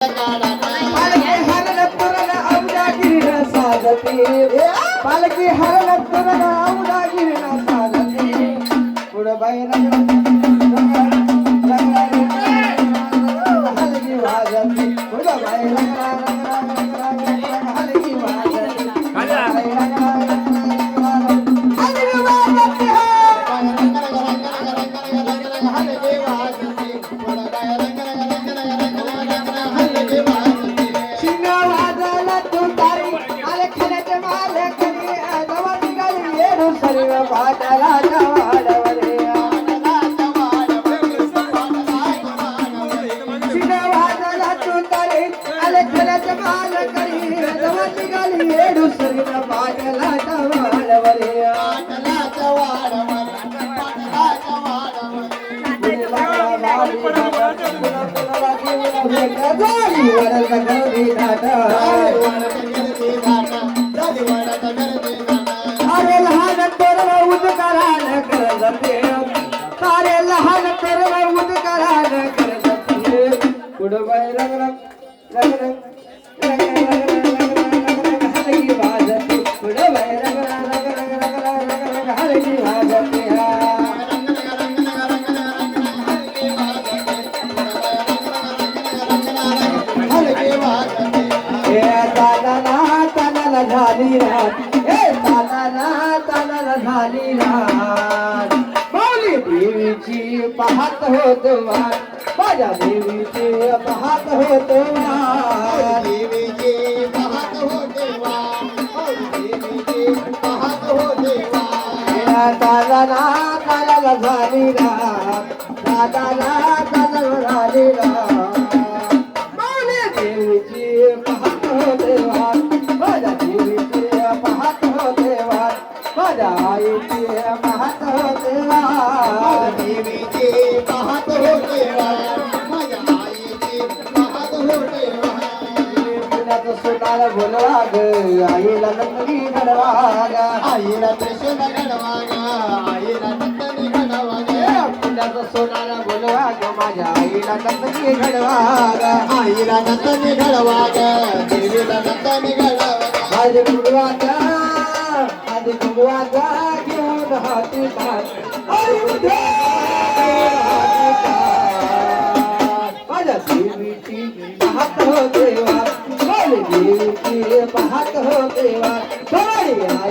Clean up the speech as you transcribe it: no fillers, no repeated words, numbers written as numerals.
पालकी हरण तुरण औदागिरीनं साजते पालकी हरण तुरण औदागिरीनं साजते पुढं बाई हलगी वाजते पुढं बाई हलगी सर्व पाटला वाडवले वाजला तुतारी आले खल्याचे माल करी जवा निघाली येडू सर्व पाटला वाडवले सारे लहान तरुण उद्कारान करते सारे लहान तरुण उद्कारान करते पुढं बाई रंग रंग रंग रंग रंग हलगी वाजते पुढं बाई रंग रंग रंग रंग हलगी वाजते हलगी वाजते ताना झाली रात ताना झाली रात माऊली देवीची पाहत होतो माझ्या देवीची पाहत होतो देवीची पाहत होते देवीची पाहत होते ताना झाली रात ताना झाली रात माऊली देवीची पाहत होते माझ्या देवीची पाहत होते माझ्या आईची पाहत होते देवीची पाहत होते माझ्या आईची पाहत होते पुण्याचं सोनार बोलवा ग आईला नंदनी घडवा ग आईला कृष्ण घडवा ग आईला नंदनी घडवा ग पुण्याचं सोनार बोलवा ग माझ्या आईला नंदनी घडवा ग आईला नंदनी घडवा ग देवीला नंदनी घडवा आज गुरुवाचा घेऊन हाती माझ्या देवीची पाहत हो देवा देवीची पाहत हो देवा